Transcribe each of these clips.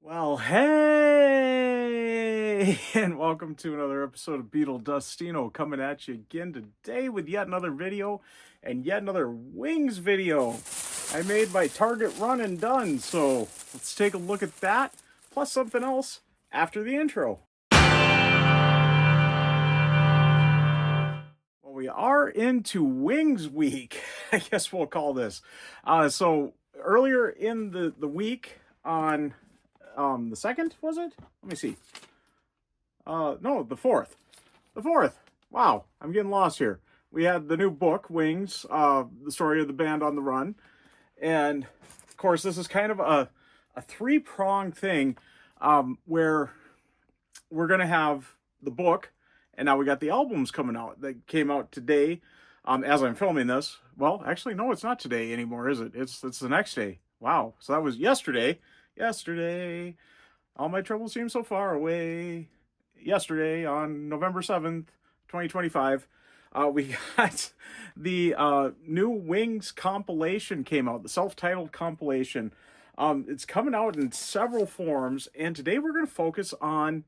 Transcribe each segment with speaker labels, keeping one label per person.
Speaker 1: Well, hey, and welcome to another episode of Beetle Dustino, coming at you again today with yet another video and yet another wings video. I made my target run and done, so let's take a look at that, plus something else after the intro. Well, we are into Wings Week, I guess we'll call this. So earlier in the week on the 2nd, was it? Let me see. No, the 4th. The 4th. Wow, I'm getting lost here. We had the new book, Wings, the story of the band on the run. And, of course, this is kind of a three-pronged thing where we're going to have the book, and now we got the albums coming out that came out today as I'm filming this. Well, actually, no, it's not today anymore, is it? It's the next day. Wow, so that was yesterday. Yesterday, all my troubles seem so far away. Yesterday, on November 7th, 2025, we got the new Wings compilation came out, the self-titled compilation. It's coming out in several forms, and today we're going to focus on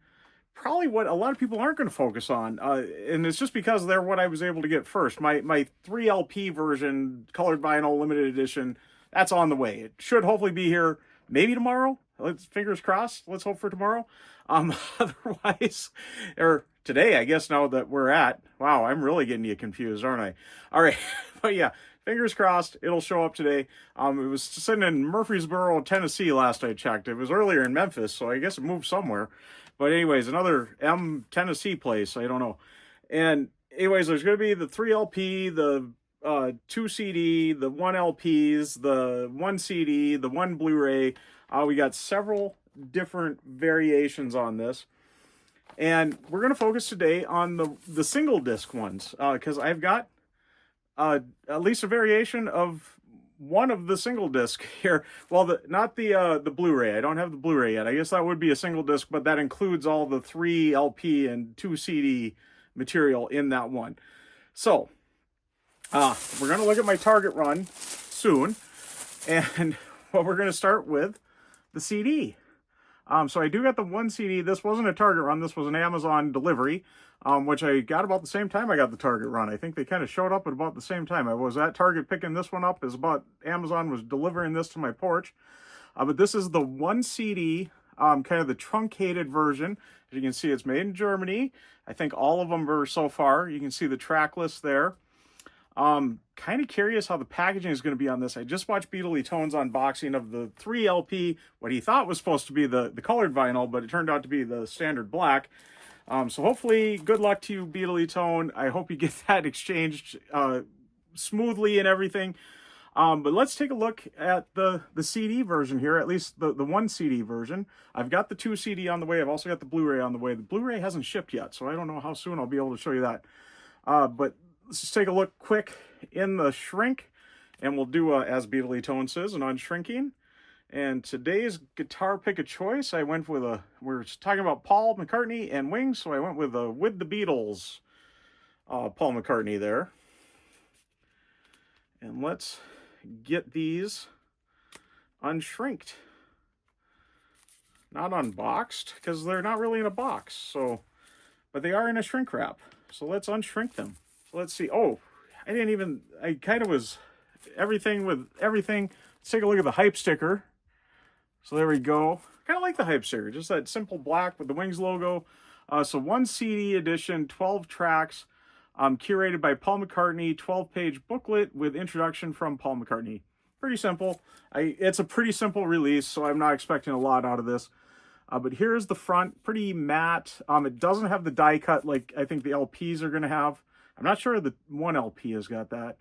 Speaker 1: probably what a lot of people aren't going to focus on, and it's just because they're what I was able to get first. My 3 LP version, colored vinyl, limited edition, that's on the way. It should hopefully be here maybe tomorrow. Let's fingers crossed. Let's hope for tomorrow. Otherwise, or today, I guess. Now that we're at, wow, I'm really getting you confused, aren't I? All right, but yeah, fingers crossed. It'll show up today. It was sitting in Murfreesboro, Tennessee, last I checked. It was earlier in Memphis, so I guess it moved somewhere. But anyways, another Tennessee place. I don't know. And anyways, there's going to be the 3 LP, the 2 CD, the 1 LPs, the 1 CD, the 1 Blu-ray. We got several different variations on this. And we're going to focus today on the single disc ones, because I've got at least a variation of one of the single disc here. Well, not the Blu-ray. I don't have the Blu-ray yet. I guess that would be a single disc, but that includes all the 3 LP and 2 CD material in that one. So, we're going to look at my target run soon, and what we're going to start with the CD. So I do got the 1 CD. This wasn't a target run. This was an Amazon delivery, which I got about the same time I got the target run. I think they kind of showed up at about the same time. I was at Target picking this one up as about Amazon was delivering this to my porch. But this is the 1 CD, kind of the truncated version. As you can see, it's made in Germany. I think all of them are so far. You can see the track list there. Kind of curious how the packaging is going to be on this. I just watched Beatley Tone's unboxing of the 3 LP, what he thought was supposed to be the colored vinyl, but it turned out to be the standard black. So hopefully, good luck to you, Beatley Tone. I hope you get that exchanged smoothly and everything. But let's take a look at the CD version here, at least the 1 CD version. I've got the 2 CD on the way. I've also got the Blu-ray on the way. The Blu-ray hasn't shipped yet, so I don't know how soon I'll be able to show you that. But let's just take a look quick in the shrink, and we'll do, as Beatley Tone says, an unshrinking. And today's guitar pick of choice, I went with we're talking about Paul McCartney and Wings, so I went with With the Beatles, Paul McCartney there. And let's get these unshrinked. Not unboxed, because they're not really in a box, so, but they are in a shrink wrap. So let's unshrink them. Let's see. Oh, I kind of was everything with everything. Let's take a look at the hype sticker. So there we go. Kind of like the hype sticker, just that simple black with the Wings logo. So 1 CD edition, 12 tracks, curated by Paul McCartney, 12-page booklet with introduction from Paul McCartney. Pretty simple. It's a pretty simple release, so I'm not expecting a lot out of this. But here's the front, pretty matte. It doesn't have the die cut like I think the LPs are going to have. I'm not sure the 1 LP has got that.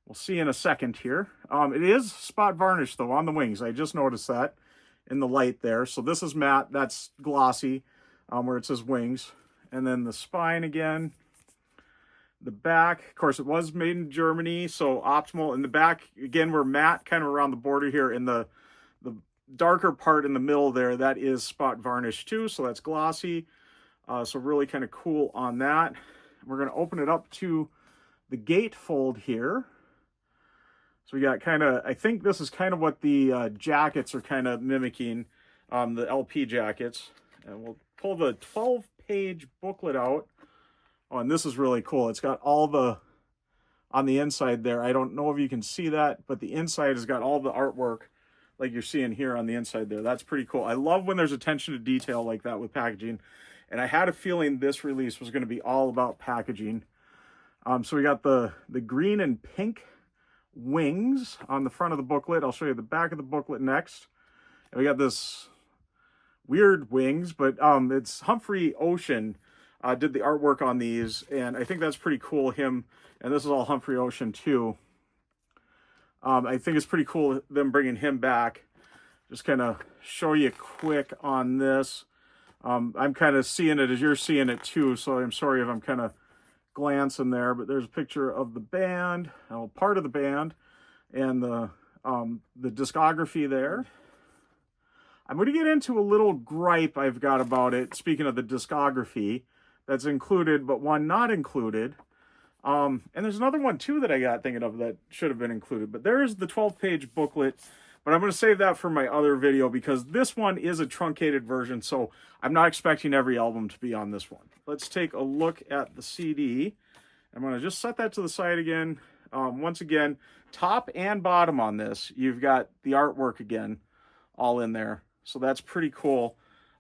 Speaker 1: We'll see in a second here. It is spot varnish, though, on the Wings. I just noticed that in the light there. So this is matte. That's glossy, where it says Wings. And then the spine again. The back, of course, it was made in Germany, so optimal. In the back, again, we're matte kind of around the border here. In the darker part in the middle there, that is spot varnish too, so that's glossy. So really kind of cool on that. We're going to open it up to the gatefold here. So we got kind of, I think this is kind of what the jackets are kind of mimicking. the LP jackets. And we'll pull the 12-page booklet out. Oh, and this is really cool. It's got all the, on the inside there, I don't know if you can see that, but the inside has got all the artwork like you're seeing here on the inside there. That's pretty cool. I love when there's attention to detail like that with packaging. And I had a feeling this release was going to be all about packaging. So we got the green and pink wings on the front of the booklet. I'll show you the back of the booklet next. And we got this weird wings, but it's Humphrey Ocean did the artwork on these, and I think that's pretty cool. Him, and this is all Humphrey Ocean too. I think it's pretty cool them bringing him back. Just kind of show you quick on this. I'm kind of seeing it as you're seeing it too, so I'm sorry if I'm kind of glancing there, but there's a picture of the band, part of the band, and the discography there. I'm going to get into a little gripe I've got about it, speaking of the discography that's included, but one not included. And there's another one too that I got thinking of that should have been included, but there's the 12-page booklet, but I'm going to save that for my other video because this one is a truncated version, so I'm not expecting every album to be on this one. Let's take a look at the CD. I'm going to just set that to the side again. Once again, top and bottom on this, you've got the artwork again, all in there. So that's pretty cool.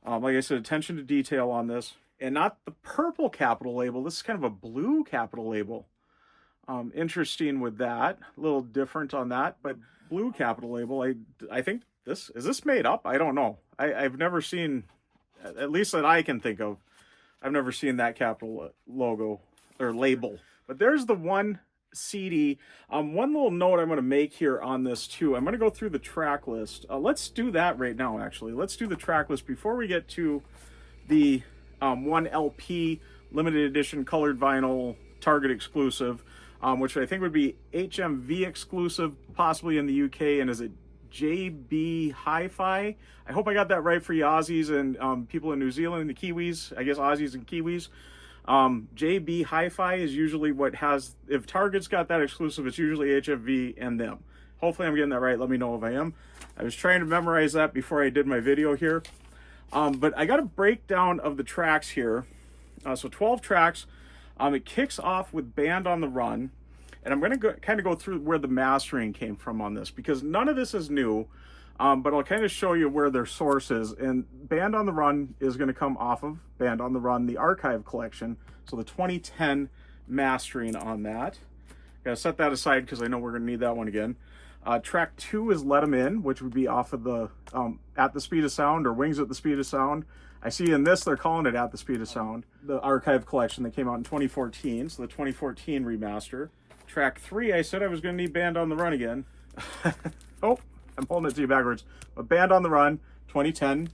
Speaker 1: Like I said, attention to detail on this. And not the purple capital label. This is kind of a blue capital label. Interesting with that. A little different on that, but blue capital label. I think is this made up? I don't know. I've never seen, at least that I can think of, I've never seen that capital logo or label. But there's the one CD. One little note I'm going to make here on this too. I'm going to go through the track list. Let's do that right now, actually. Let's do the track list before we get to the one LP limited edition colored vinyl Target exclusive, which I think would be HMV exclusive, possibly in the UK, and is it JB Hi-Fi? I hope I got that right for you Aussies and people in New Zealand and the Kiwis. I guess Aussies and Kiwis. JB Hi-Fi is usually what has, if Target's got that exclusive, it's usually HMV and them. Hopefully I'm getting that right. Let me know if I am. I was trying to memorize that before I did my video here. But I got a breakdown of the tracks here. So 12 tracks. It kicks off with Band on the Run. And I'm going to kind of go through where the mastering came from on this, because none of this is new. But I'll kind of show you where their source is. And Band on the Run is going to come off of Band on the Run, the archive collection. So the 2010 mastering on that. Got to set that aside because I know we're going to need that one again. Track 2 is Let 'Em In, which would be off of the At the Speed of Sound or Wings at the Speed of Sound. I see in this they're calling it At the Speed of Sound. The archive collection that came out in 2014, so the 2014 remaster. Track 3, I said I was going to need Band on the Run again. Oh, I'm holding it to you backwards. But Band on the Run, 2010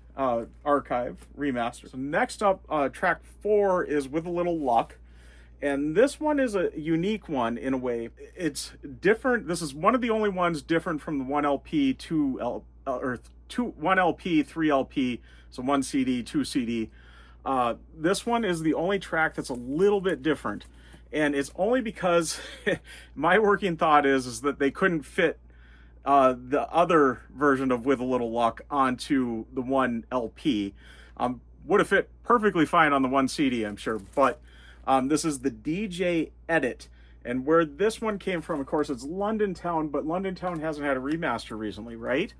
Speaker 1: archive remaster. So next up, track 4 is With a Little Luck. And this one is a unique one in a way. It's different. This is one of the only ones different from the 1LP, 1LP, 3LP, so 1 CD, 2 CD. This one is the only track that's a little bit different. And it's only because my working thought is that they couldn't fit the other version of With a Little Luck onto the 1LP. Would have fit perfectly fine on the 1 CD, I'm sure, but this is the DJ Edit, and where this one came from, of course, it's London Town, but London Town hasn't had a remaster recently, right?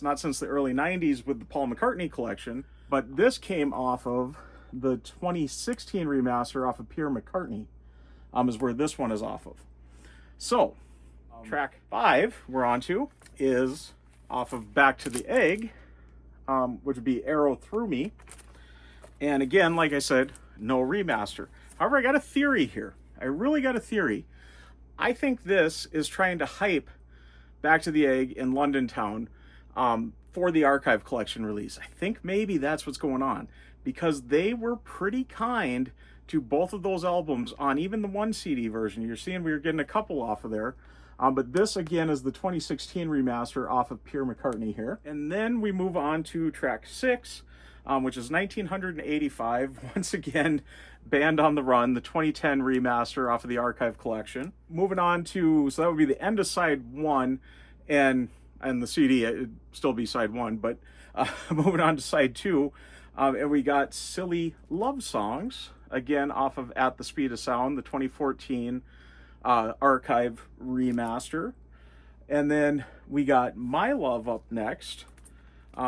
Speaker 1: Not since the early 90s with the Paul McCartney collection, but this came off of the 2016 remaster off of Pierre McCartney, is where this one is off of. So, track 5 we're on to is off of Back to the Egg, which would be Arrow Through Me, and again, like I said, no remaster. However, I got a theory here. I really got a theory. I think this is trying to hype Back to the Egg in London Town for the archive collection release. I think maybe that's what's going on, because they were pretty kind to both of those albums on even the 1 CD version. You're seeing we were getting a couple off of there. But this, again, is the 2016 remaster off of Pierre McCartney here. And then we move on to track 6, which is 1985. Once again, Band on the Run, the 2010 remaster off of the archive collection. Moving on to, so that would be the end of side 1. And and the CD, it'd still be side 1, but moving on to side 2, and we got Silly Love Songs, again off of At the Speed of Sound, the 2014 archive remaster. And then we got My Love up next,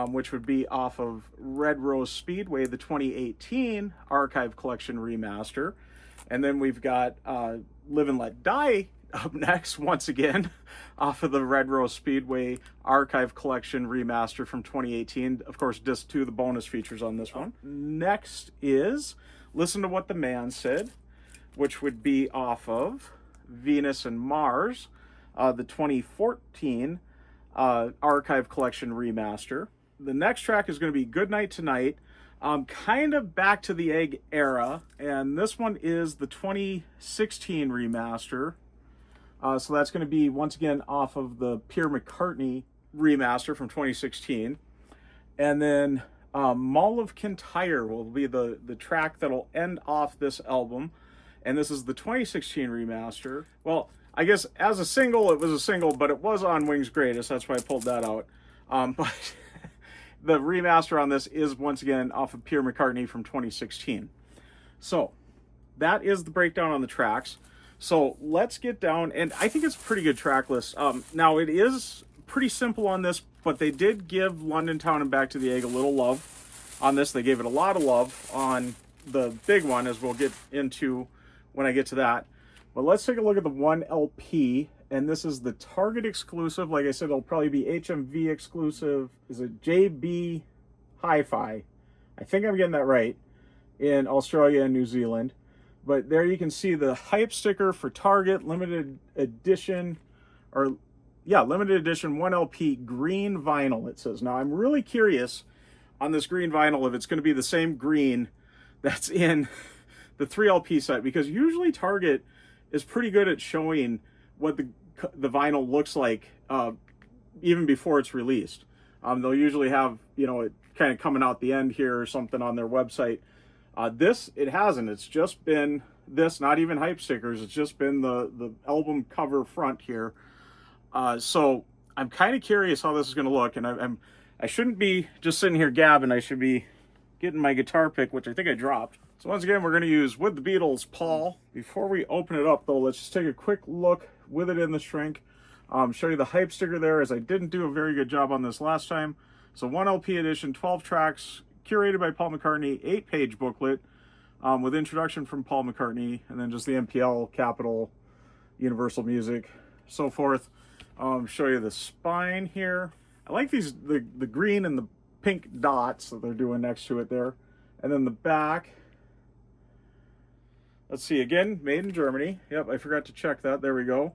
Speaker 1: which would be off of Red Rose Speedway, the 2018 archive collection remaster. And then we've got Live and Let Die up next, once again, off of the Red Rose Speedway archive collection remaster from 2018. Of course, disc 2, the bonus features on this one. Next is Listen to What the Man Said, which would be off of Venus and Mars, the 2014 archive collection remaster. The next track is going to be Goodnight Tonight, kind of back to the Egg era, and this one is the 2016 remaster. So that's going to be, once again, off of the Pierre McCartney remaster from 2016. And then Mall of Kintyre will be the track that'll end off this album. And this is the 2016 remaster. Well, I guess as a single, it was a single, but it was on Wings Greatest. That's why I pulled that out. But the remaster on this is, once again, off of Pierre McCartney from 2016. So that is the breakdown on the tracks. So let's get down, and I think it's a pretty good track list. Now, it is pretty simple on this, but they did give London Town and Back to the Egg a little love on this. They gave it a lot of love on the big one, as we'll get into when I get to that. But let's take a look at the 1 LP, and this is the Target exclusive. Like I said, it'll probably be HMV exclusive. Is it JB Hi-Fi? I think I'm getting that right, in Australia and New Zealand. But there you can see the hype sticker for Target, limited edition, limited edition 1 LP green vinyl, it says. Now, I'm really curious on this green vinyl if it's going to be the same green that's in the 3 LP set, because usually Target is pretty good at showing what the vinyl looks like even before it's released. They'll usually have, it kind of coming out the end here or something on their website. This, it hasn't. It's just been this, not even hype stickers. It's just been the album cover front here. So I'm kind of curious how this is going to look, and I shouldn't be just sitting here gabbing. I should be getting my guitar pick, which I think I dropped. So once again, we're going to use With the Beatles, Paul. Before we open it up, though, let's just take a quick look with it in the shrink. Show you the hype sticker there, as I didn't do a very good job on this last time. So 1 LP edition, 12 tracks, curated by Paul McCartney, 8-page booklet with introduction from Paul McCartney, and then just the MPL, Capitol, Universal Music, so forth. Show you the spine here. I like these, the green and the pink dots that they're doing next to it there. And then the back. Let's see, again, made in Germany. Yep, I forgot to check that. There we go.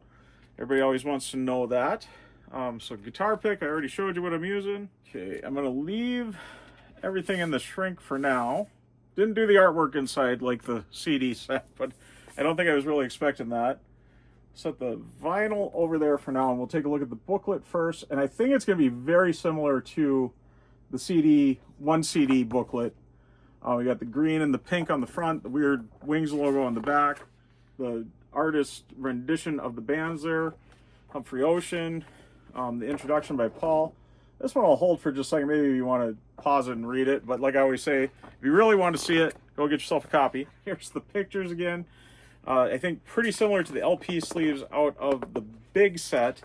Speaker 1: Everybody always wants to know that. So guitar pick, I already showed you what I'm using. Okay, I'm going to leave everything in the shrink for now. Didn't do the artwork inside like the CD set, but I don't think I was really expecting that. Set the vinyl over there for now, and we'll take a look at the booklet first. And I think it's going to be very similar to the CD, 1 CD booklet. We got the green and the pink on the front, the weird Wings logo on the back, the artist rendition of the bands there, Humphrey Ocean, the introduction by Paul. This one I'll hold for just a second. Maybe you want to pause it and read it. But like I always say, if you really want to see it, go get yourself a copy. Here's the pictures again. I think pretty similar to the LP sleeves out of the big set.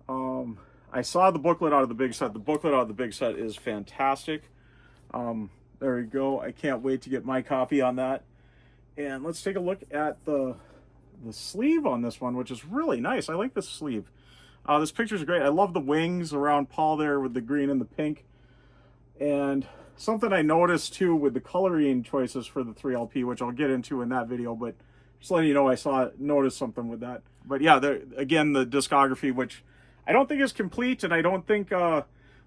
Speaker 1: I saw the booklet out of the big set. The booklet out of the big set is fantastic. There we go. I can't wait to get my copy on that. And let's take a look at the sleeve on this one, which is really nice. I like this sleeve. This picture is great. I love the wings around Paul there with the green and the pink. And something I noticed too with the coloring choices for the 3 LP, which I'll get into in that video, but just letting you know, noticed something with that. But yeah, again, the discography, which I don't think is complete, and I don't think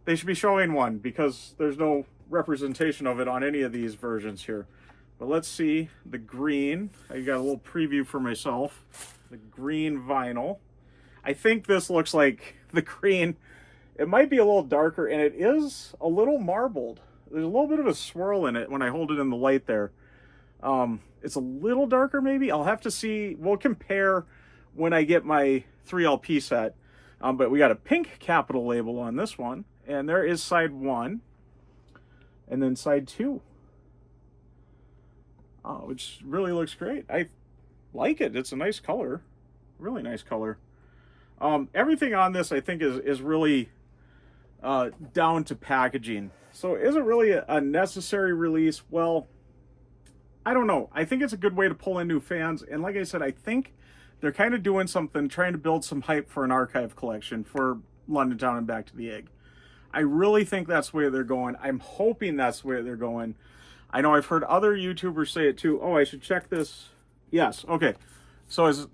Speaker 1: they should be showing one because there's no representation of it on any of these versions here. But let's see the green. I got a little preview for myself. The green vinyl. I think this looks like the green. It might be a little darker, and it is a little marbled. There's a little bit of a swirl in it when I hold it in the light there. It's a little darker maybe. I'll have to see. We'll compare when I get my 3 LP set. But we got a pink capital label on this one, and there is side 1, and then side 2, which really looks great. I like it. It's a nice color, really nice color. Everything on this, I think, is really down to packaging. So is it really a necessary release? Well, I don't know. I think it's a good way to pull in new fans. And like I said, I think they're kind of doing something, trying to build some hype for an archive collection for London Town and Back to the Egg. I really think that's the way they're going. I'm hoping that's the way they're going. I know I've heard other YouTubers say it too. Oh, I should check this. Yes, okay. So is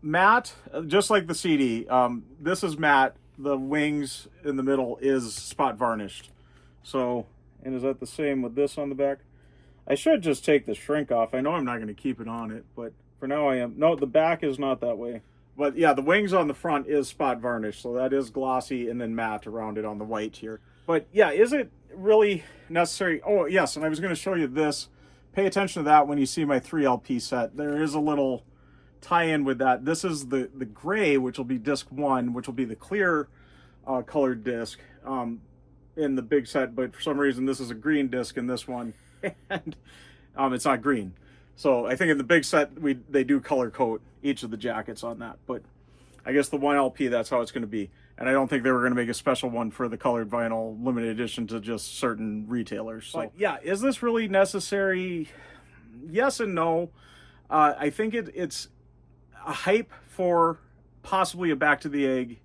Speaker 1: matte, just like the CD, this is matte. The wings in the middle is spot varnished. So, and is that the same with this on the back? I should just take the shrink off. I know I'm not going to keep it on it, but for now I am. No, the back is not that way. But yeah, the wings on the front is spot varnished, so that is glossy and then matte around it on the white here. But yeah, is it really necessary? Oh yes, and I was going to show you this. Pay attention to that when you see my 3 LP set. There is a little tie-in with that. This is the gray, which will be disc 1, which will be the clear colored disc in the big set, but for some reason this is a green disc in this one, and it's not green. So I think in the big set they do color code each of the jackets on that, but I guess the 1 LP, that's how it's going to be. And I don't think they were going to make a special one for the colored vinyl limited edition to just certain retailers. So but yeah, is this really necessary? Yes and no. I think it's a hype for possibly a Back to the Egg,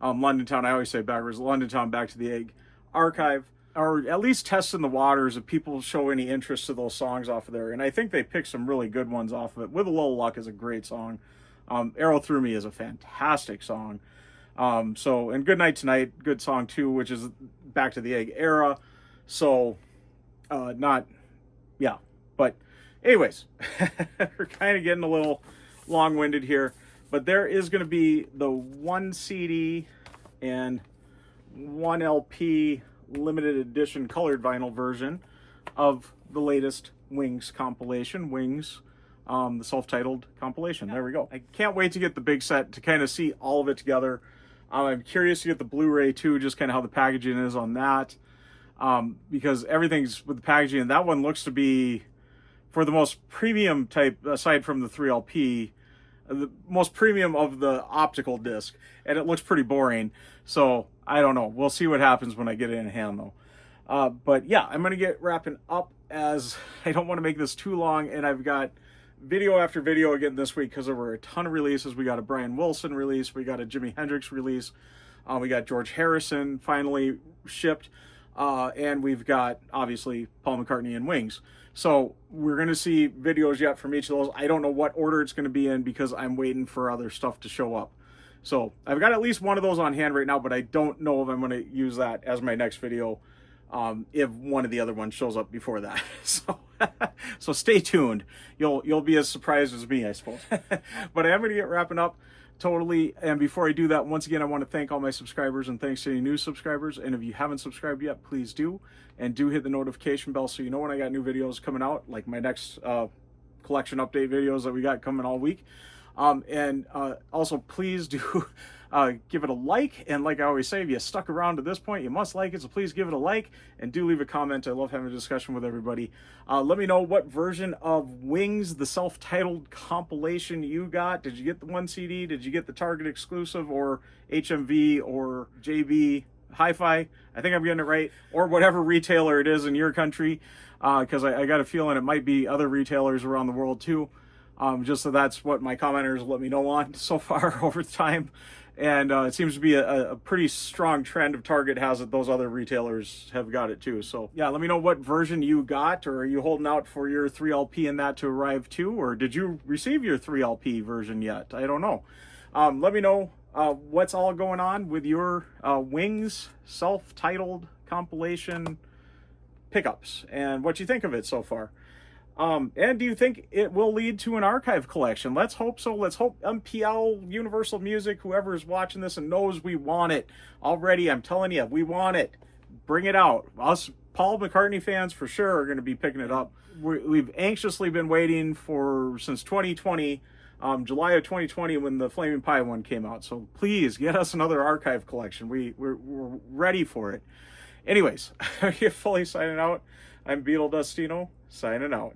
Speaker 1: London Town, I always say backwards, London Town Back to the Egg archive, or at least testing the waters if people show any interest to those songs off of there. And I think they picked some really good ones off of it. With a Little Luck is a great song. Arrow Through Me is a fantastic song. So, and Good Night Tonight, good song too, which is Back to the Egg era. So, yeah. But anyways, we're kind of getting a little long-winded here. But there is going to be the 1 CD and 1 LP limited edition colored vinyl version of the latest Wings compilation. Wings, the self-titled compilation. There we go. I can't wait to get the big set to kind of see all of it together. I'm curious to get the Blu-ray too, just kind of how the packaging is on that. Because everything's with the packaging, and that one looks to be, for the most premium type, aside from the 3LP, the most premium of the optical disc, and it looks pretty boring. So I don't know. We'll see what happens when I get it in hand though. But yeah, I'm going to get wrapping up, as I don't want to make this too long, and I've got video after video again this week because there were a ton of releases. We got a Brian Wilson release, we got a Jimi Hendrix release, we got George Harrison finally shipped, and we've got obviously Paul McCartney and Wings. So we're going to see videos yet from each of those. I don't know what order it's going to be in because I'm waiting for other stuff to show up. So I've got at least one of those on hand right now, but I don't know if I'm going to use that as my next video if one of the other ones shows up before that. So stay tuned. You'll be as surprised as me, I suppose. But I am going to get wrapping up totally. And before I do that, once again, I want to thank all my subscribers and thanks to any new subscribers. And if you haven't subscribed yet, please do. And do hit the notification bell so you know when I got new videos coming out, like my next collection update videos that we got coming all week. And also please do give it a like. And like I always say, if you stuck around to this point, you must like it. So please give it a like and do leave a comment. I love having a discussion with everybody. Let me know what version of Wings, the self-titled compilation, you got. Did you get the 1 CD? Did you get the Target exclusive or HMV or JB Hi-Fi? I think I'm getting it right. Or whatever retailer it is in your country, because I got a feeling it might be other retailers around the world too. Just so that's what my commenters let me know on so far over time. And it seems to be a pretty strong trend of Target has it. Those other retailers have got it too. So yeah, let me know what version you got, or are you holding out for your 3LP and that to arrive too? Or did you receive your 3LP version yet? I don't know. Let me know what's all going on with your Wings self-titled compilation pickups and what you think of it so far. And do you think it will lead to an archive collection? Let's hope so. Let's hope MPL, Universal Music, whoever is watching this and knows we want it already. I'm telling you, we want it. Bring it out. Us Paul McCartney fans for sure are going to be picking it up. We've anxiously been waiting since 2020 July of 2020 when the Flaming Pie one came out. So please get us another archive collection. We're ready for it. Anyways, you're fully signing out. I'm Beetle Dustino, signing out.